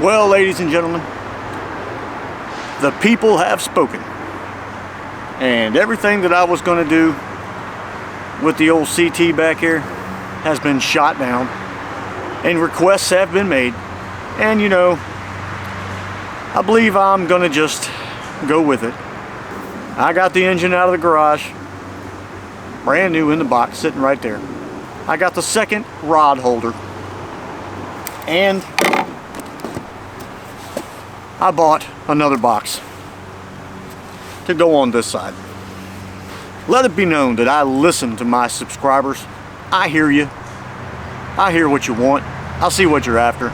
Well, ladies and gentlemen, the people have spoken, and everything that I was going to do with the old CT back here has been shot down, and requests have been made, and you know, I believe I'm going to just go with it. I got the engine out of the garage, brand new in the box, sitting right there. I got the second rod holder, and I bought another box to go on this side. Let it be known that I listen to my subscribers. I hear you. I hear what you want. I see what you're after.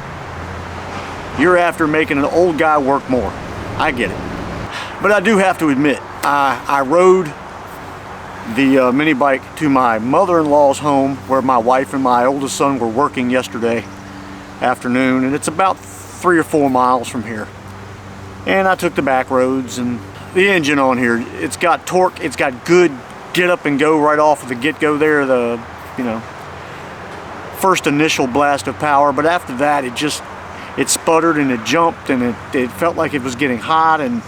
You're after making an old guy work more. I get it. But I do have to admit, I rode the mini bike to my mother-in-law's home where my wife and my oldest son were working yesterday afternoon, and it's about 3 or 4 miles from here. And I took the back roads, and the engine on here, it's got torque, it's got good get up and go right off of the get-go there, the, you know, first initial blast of power. But after that, it sputtered and it jumped, and it felt like it was getting hot, and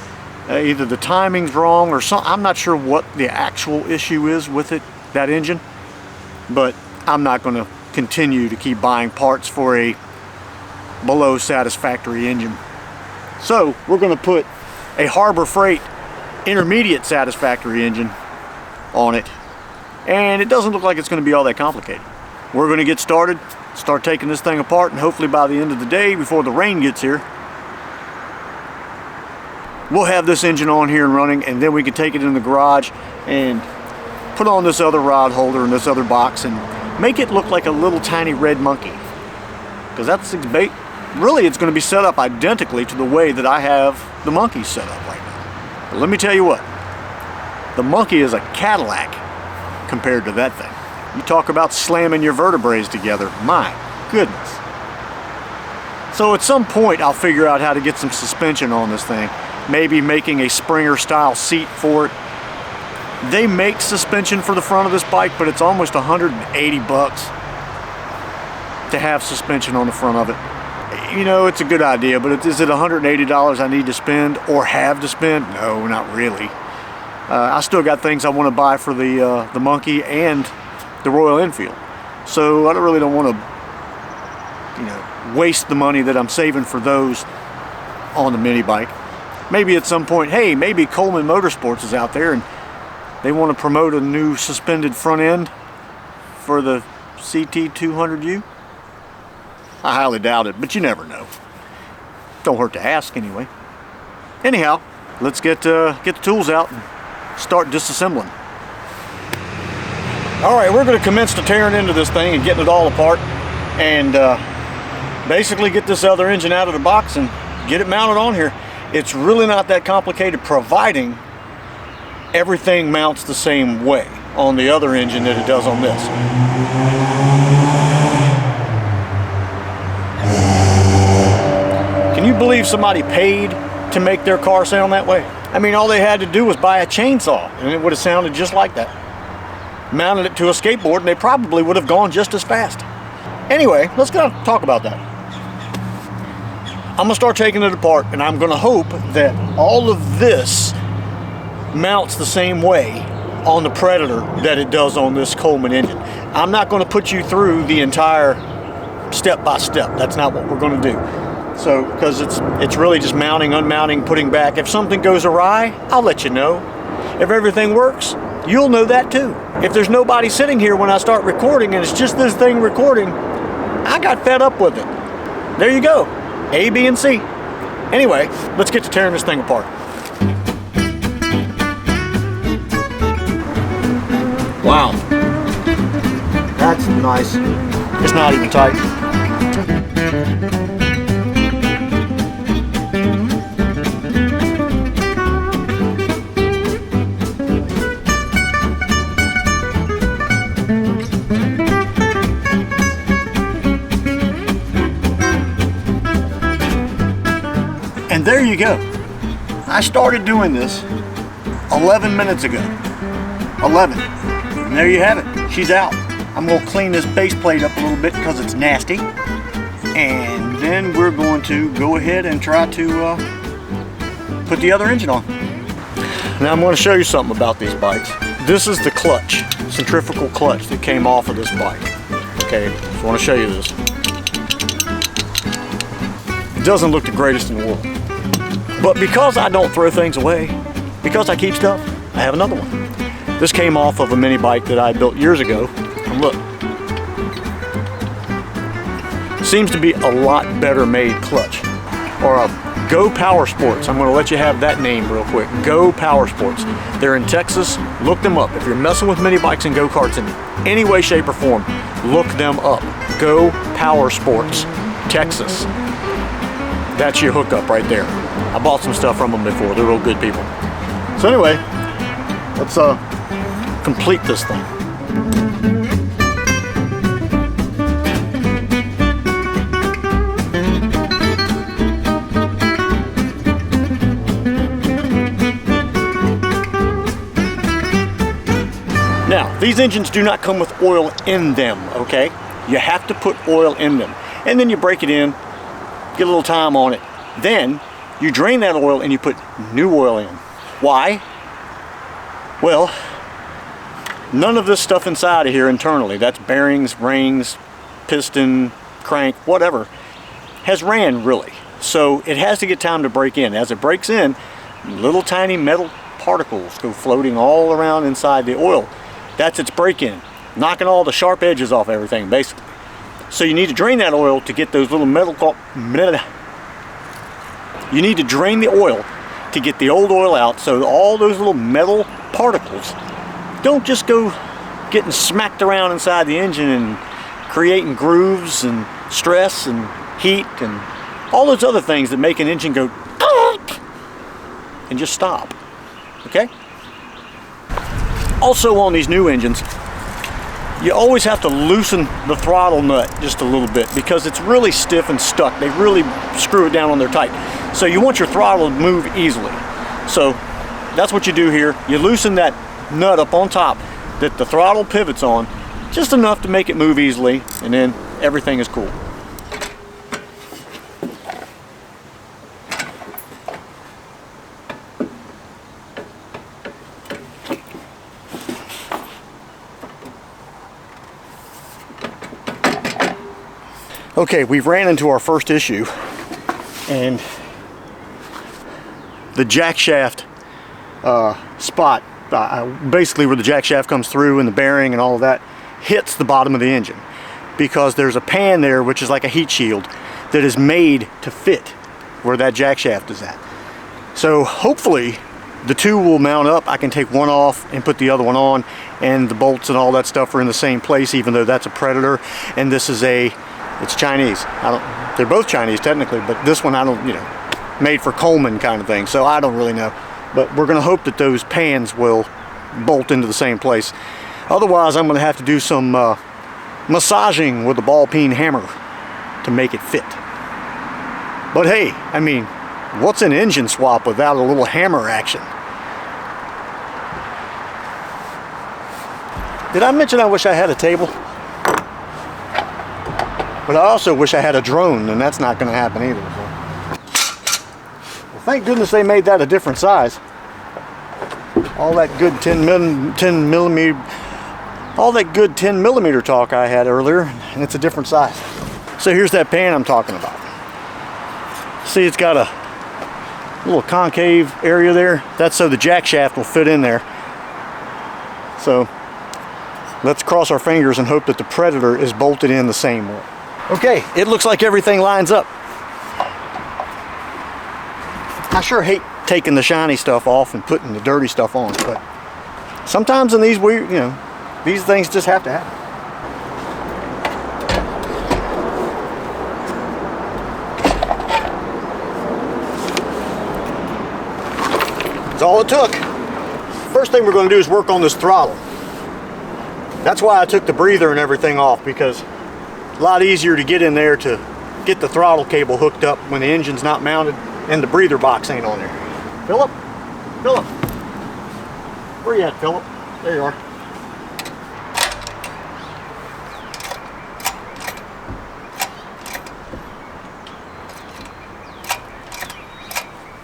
either the timing's wrong or something. I'm not sure what the actual issue is with it, that engine, but I'm not going to continue to keep buying parts for a below satisfactory engine. So we're going to put a Harbor Freight intermediate satisfactory engine on it, and it doesn't look like it's going to be all that complicated. We're going to get started, start taking this thing apart, and hopefully by the end of the day, before the rain gets here, we'll have this engine on here and running, and then we can take it in the garage and put on this other rod holder and this other box and make it look like a little tiny red monkey. Because that's really, it's going to be set up identically to the way that I have the monkey set up right now. But let me tell you what, the monkey is a Cadillac compared to that thing. You talk about slamming your vertebrae together, my goodness. So at some point I'll figure out how to get some suspension on this thing, maybe making a Springer style seat for it. They make suspension for the front of this bike, but it's almost 180 bucks to have suspension on the front of it. You know, it's a good idea, but is it $180 I need to spend or have to spend? No, not really. I still got things I want to buy for the monkey and the Royal Enfield, so I really don't want to, you know, waste the money that I'm saving for those on the mini bike. Maybe at some point, hey, maybe Coleman Motorsports is out there and they want to promote a new suspended front end for the CT200U. I highly doubt it, but you never know. Don't hurt to ask anyway. Anyhow, let's get the tools out and start disassembling. All right, we're going to commence to tearing into this thing and getting it all apart, and basically get this other engine out of the box and get it mounted on here. It's really not that complicated, providing everything mounts the same way on the other engine that it does on this. Can you believe somebody paid to make their car sound that way? I mean, all they had to do was buy a chainsaw and it would have sounded just like that. Mounted it to a skateboard and they probably would have gone just as fast. Anyway, let's go talk about that. I'm gonna start taking it apart, and I'm gonna hope that all of this mounts the same way on the Predator that it does on this Coleman engine. I'm not gonna put you through the entire step by step. That's not what we're gonna do. So, because it's really just mounting, unmounting, putting back. If something goes awry, I'll let you know. If everything works, you'll know that too. If there's nobody sitting here when I start recording and it's just this thing recording, I got fed up with it. There you go. A, B, and C. Anyway, let's get to tearing this thing apart. Wow. That's nice. It's not even tight. And there you go. I started doing this 11 minutes ago. 11. And there you have it. She's out. I'm going to clean this base plate up a little bit because it's nasty. and then we're going to go ahead and try to put the other engine on. Now I'm going to show you something about these bikes. This is the clutch, centrifugal clutch that came off of this bike. Okay, so I want to show you this. It doesn't look the greatest in the world. But because I don't throw things away, because I keep stuff, I have another one. This came off of a mini bike that I built years ago. And look. Seems to be a lot better made clutch. Or a Go Power Sports. I'm going to let you have that name real quick. Go Power Sports. They're in Texas. Look them up. If you're messing with mini bikes and go-karts in any way, shape, or form, look them up. Go Power Sports, Texas. That's your hookup right there. I bought some stuff from them before. They're real good people. So anyway, let's complete this thing. Now, these engines do not come with oil in them, okay? You have to put oil in them. And then you break it in, get a little time on it. Then you drain that oil and you put new oil in. Why? Well, none of this stuff inside of here internally, that's bearings, rings, piston, crank, whatever, has ran really. So it has to get time to break in. As it breaks in, little tiny metal particles go floating all around inside the oil. That's its break-in, knocking all the sharp edges off everything, basically. So you need to drain that oil to get those little you need to drain the oil to get the old oil out, so all those little metal particles don't just go getting smacked around inside the engine and creating grooves and stress and heat and all those other things that make an engine go and just stop, okay? Also on these new engines, you always have to loosen the throttle nut just a little bit because it's really stiff and stuck. They really screw it down when they're tight. So you want your throttle to move easily. So that's what you do here. You loosen that nut up on top that the throttle pivots on, just enough to make it move easily, and then everything is cool. Okay, we've ran into our first issue, and the jack shaft spot, basically where the jack shaft comes through and the bearing and all of that, hits the bottom of the engine because there's a pan there which is like a heat shield that is made to fit where that jack shaft is at. So hopefully the two will mount up. I can take one off and put the other one on, and the bolts and all that stuff are in the same place, even though that's a Predator and this is it's Chinese. They're both Chinese technically, but this one made for Coleman kind of thing, so I don't really know. But we're gonna hope that those pans will bolt into the same place. Otherwise, I'm gonna have to do some massaging with a ball peen hammer to make it fit. But hey, I mean, what's an engine swap without a little hammer action? Did I mention I wish I had a table? But I also wish I had a drone, and that's not going to happen either. Well, thank goodness they made that a different size. All that good 10 millimeter talk I had earlier, and it's a different size. So here's that pan I'm talking about. See, it's got a little concave area there. That's so the jack shaft will fit in there. So let's cross our fingers and hope that the Predator is bolted in the same way. Okay, it looks like everything lines up. I sure hate taking the shiny stuff off and putting the dirty stuff on, but sometimes in these weird, these things just have to happen. That's all it took. First thing we're going to do is work on this throttle. That's why I took the breather and everything off, because a lot easier to get in there to get the throttle cable hooked up when the engine's not mounted and the breather box ain't on there. Philip? Philip? Where you at, Philip? There you are.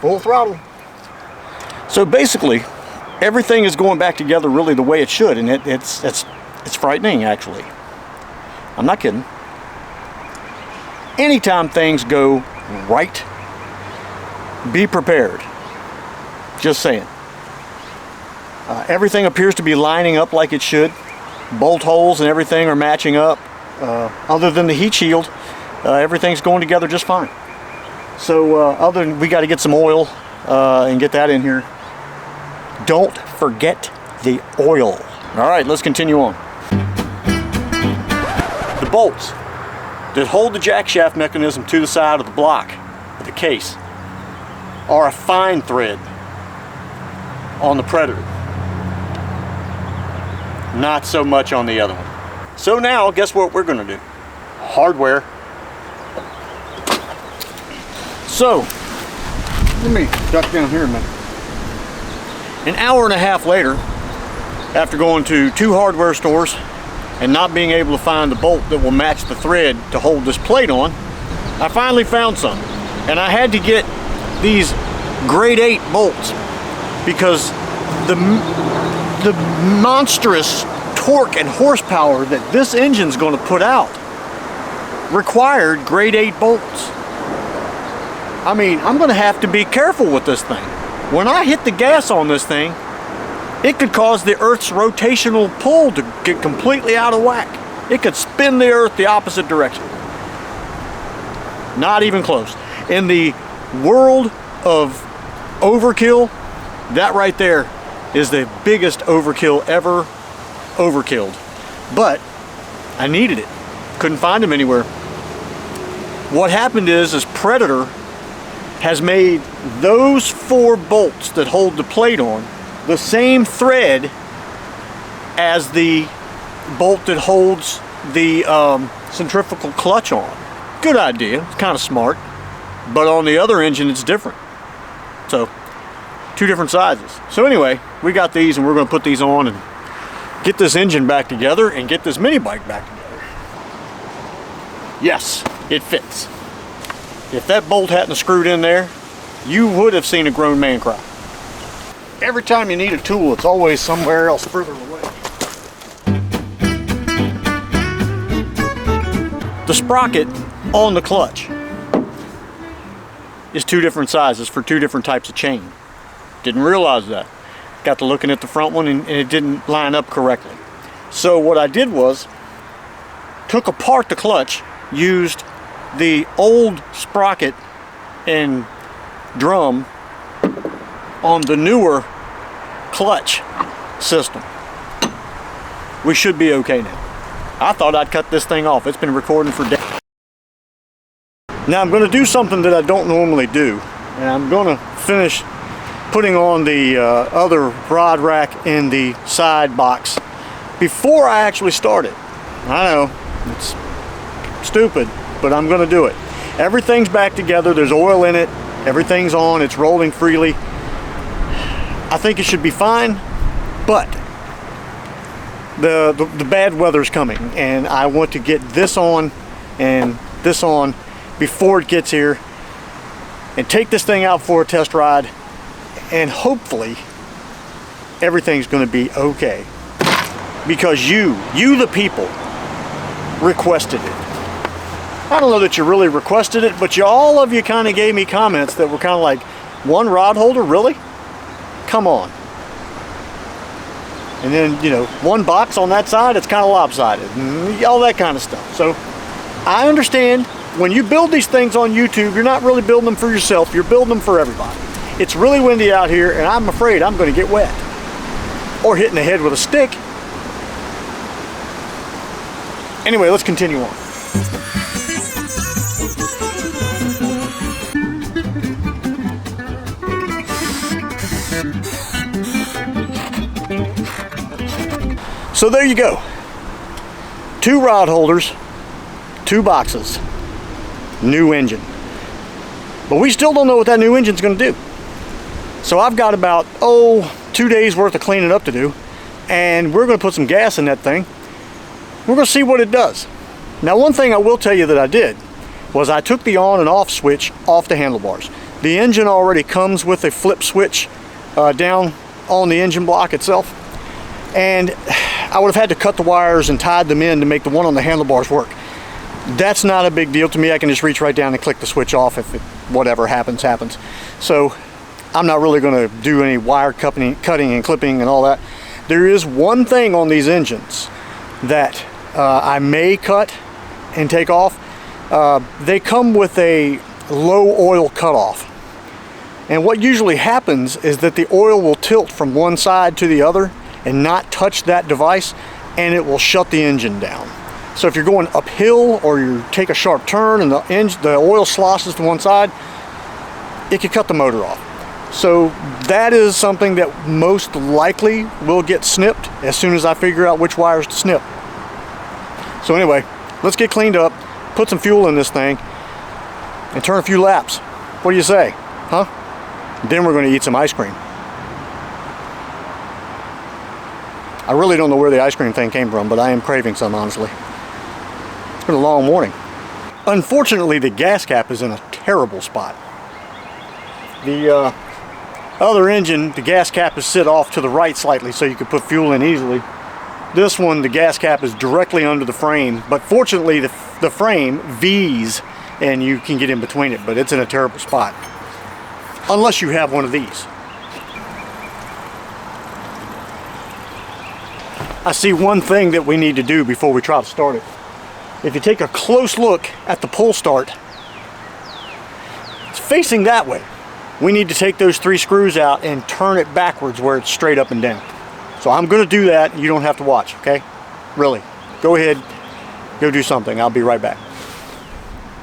Full throttle. So basically, everything is going back together really the way it should, and it's frightening, actually. I'm not kidding. Anytime things go right, be prepared. Just saying. Everything appears to be lining up like it should. Bolt holes and everything are matching up. Other than the heat shield, everything's going together just fine. So other than we got to get some oil and get that in here. Don't forget the oil. All right, let's continue on. The bolts that hold the jack shaft mechanism to the side of the block, of the case, are a fine thread on the Predator. Not so much on the other one. So now, guess what we're gonna do? Hardware. So, let me duck down here a minute. An hour and a half later, after going to 2 hardware stores and not being able to find the bolt that will match the thread to hold this plate on, I finally found some. And I had to get these grade 8 bolts because the monstrous torque and horsepower that this engine's going to put out required grade 8 bolts. I mean, I'm going to have to be careful with this thing. When I hit the gas on this thing, it could cause the Earth's rotational pull to get completely out of whack. It could spin the Earth the opposite direction. Not even close. In the world of overkill, that right there is the biggest overkill ever overkilled. But I needed it. Couldn't find him anywhere. What happened is Predator has made those 4 bolts that hold the plate on the same thread as the bolt that holds the centrifugal clutch on. Good idea. It's kind of smart. But on the other engine, it's different. So, 2 different sizes. So anyway, we got these and we're going to put these on and get this engine back together and get this mini bike back together. Yes, it fits. If that bolt hadn't screwed in there, you would have seen a grown man cry. Every time you need a tool, it's always somewhere else further away. The sprocket on the clutch is 2 different sizes for 2 different types of chain. Didn't realize that. Got to looking at the front one and it didn't line up correctly. So what I did was took apart the clutch, used the old sprocket and drum on the newer clutch system. We should be okay now. I thought I'd cut this thing off. It's been recording for days. Now I'm going to do something that I don't normally do, and I'm going to finish putting on the other rod rack in the side box before I actually start it. I know, it's stupid, but I'm going to do it. Everything's back together. There's oil in it. Everything's on. It's rolling freely. I think it should be fine, but the bad weather's coming, and I want to get this on and this on before it gets here and take this thing out for a test ride, and hopefully everything's going to be okay, because you the people requested it. I don't know that you really requested it, but all of you kind of gave me comments that were kind of like, 1 rod holder, really? Come on. And then, you know, 1 box on that side, it's kind of lopsided, and all that kind of stuff. So I understand when you build these things on YouTube, you're not really building them for yourself, you're building them for everybody. It's really windy out here, and I'm afraid I'm going to get wet or hit in the head with a stick. Anyway, let's continue on. So there you go. 2 rod holders, 2 boxes, new engine. But we still don't know what that new engine's going to do. So I've got about, 2 days worth of cleaning up to do, and we're going to put some gas in that thing. We're going to see what it does. Now, one thing I will tell you that I did was I took the on and off switch off the handlebars. The engine already comes with a flip switch down on the engine block itself, and I would have had to cut the wires and tied them in to make the one on the handlebars work. That's not a big deal to me. I can just reach right down and click the switch off if whatever happens, happens. So I'm not really going to do any wire cutting and clipping and all that. There is one thing on these engines that I may cut and take off. They come with a low oil cutoff. And what usually happens is that the oil will tilt from one side to the other and not touch that device, and it will shut the engine down. So if you're going uphill or you take a sharp turn and the oil sloshes to one side, it could cut the motor off. So that is something that most likely will get snipped as soon as I figure out which wires to snip. So anyway, let's get cleaned up, put some fuel in this thing, and turn a few laps. What do you say? Huh? Then we're going to eat some ice cream. I really don't know where the ice cream thing came from, but I am craving some, honestly. It's been a long morning. Unfortunately, the gas cap is in a terrible spot. The other engine, the gas cap is sit off to the right slightly so you could put fuel in easily. This one, the gas cap is directly under the frame, but fortunately the frame V's and you can get in between it, but it's in a terrible spot. Unless you have one of these. I see one thing that we need to do before we try to start it. If you take a close look at the pull start, it's facing that way. We need to take those 3 screws out and turn it backwards where it's straight up and down. So I'm going to do that. You don't have to watch, okay? Really. Go ahead, go do something. I'll be right back.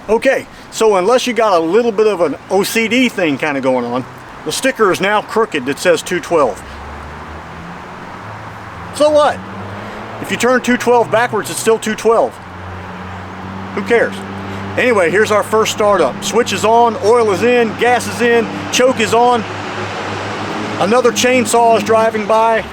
Okay, so unless you got a little bit of an OCD thing kind of going on, the sticker is now crooked that says 212. So what? If you turn 212 backwards, it's still 212. Who cares? Anyway, here's our first startup. Switch is on, oil is in, gas is in, choke is on. Another chainsaw is driving by.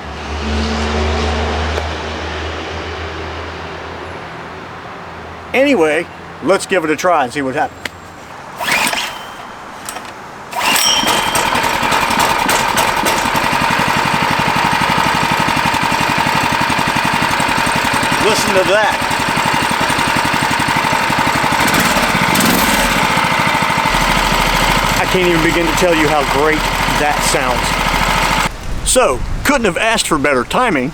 Anyway, let's give it a try and see what happens. Listen to that. I can't even begin to tell you how great that sounds. So, couldn't have asked for better timing.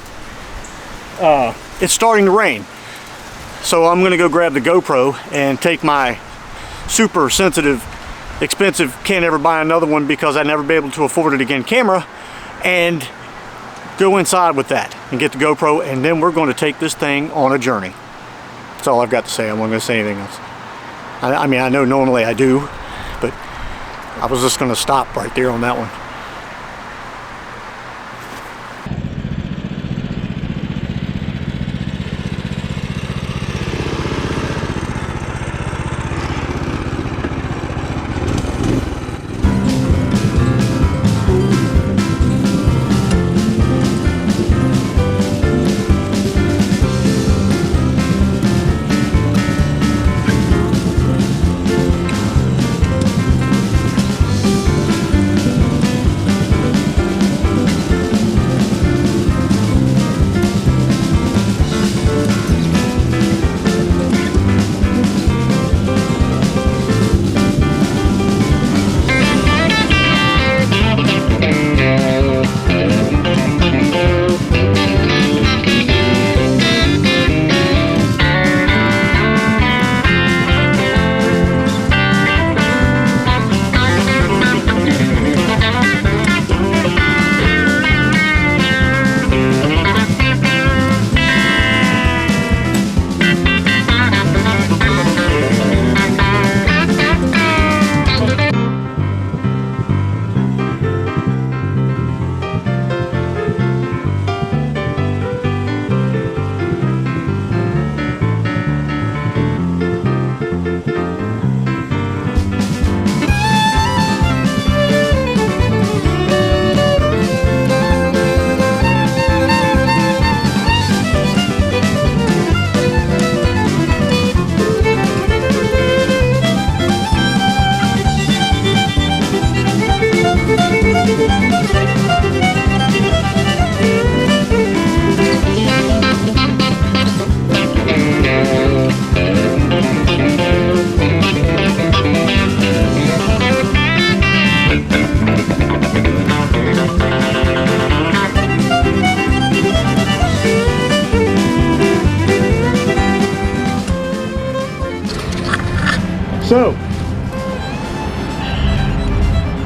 It's starting to rain. So I'm gonna go grab the GoPro and take my super sensitive, expensive, can't ever buy another one because I'd never be able to afford it again camera, and go inside with that and get the GoPro, and then we're going to take this thing on a journey. That's all I've got to say. I'm not going to say anything else. I mean, I know normally I do, but I was just going to stop right there on that one.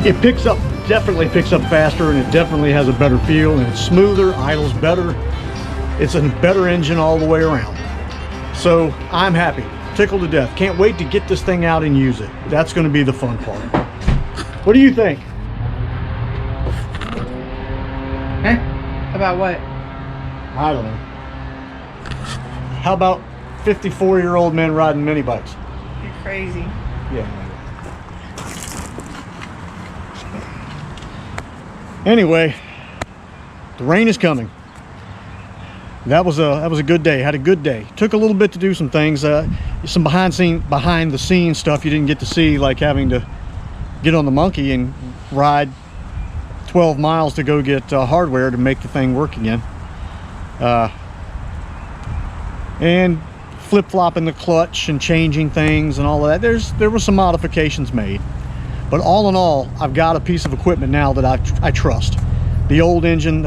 It picks up, definitely picks up faster, and it definitely has a better feel, and it's smoother, idles better. It's a better engine all the way around. So I'm happy, tickled to death. Can't wait to get this thing out and use it. That's going to be the fun part. What do you think? About what? I don't know. How about 54-year-old men riding mini bikes? You're crazy. Yeah. Anyway, the rain is coming. That was a good day. Had a good day. Took a little bit to do some things. Some behind the scenes stuff you didn't get to see, like having to get on the monkey and ride 12 miles to go get hardware to make the thing work again. And flip-flopping the clutch and changing things and all of that. There were some modifications made. But all in all, I've got a piece of equipment now that I trust. The old engine,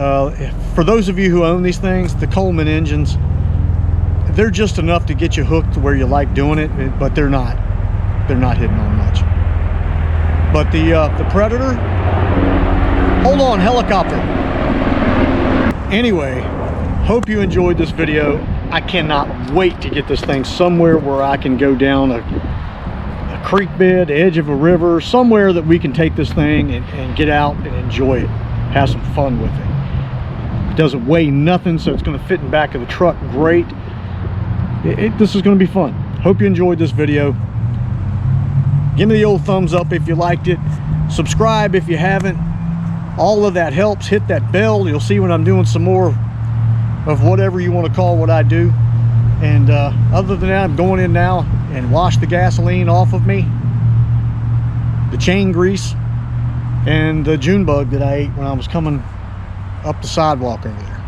for those of you who own these things, the Coleman engines, they're just enough to get you hooked to where you like doing it, but they're not hitting on much. But the Predator, hold on, helicopter. Anyway, hope you enjoyed this video. I cannot wait to get this thing somewhere where I can go down a creek bed, edge of a river, somewhere that we can take this thing and get out and enjoy it. Have some fun with it. It doesn't weigh nothing, so it's going to fit in the back of the truck great. This is going to be fun. Hope you enjoyed this video. Give me the old thumbs up if you liked it. Subscribe if you haven't. All of that helps. Hit that bell. You'll see when I'm doing some more of whatever you want to call what I do. And other than that, I'm going in now and wash the gasoline off of me, the chain grease, and the June bug that I ate when I was coming up the sidewalk over there.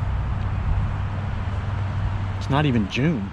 It's not even June.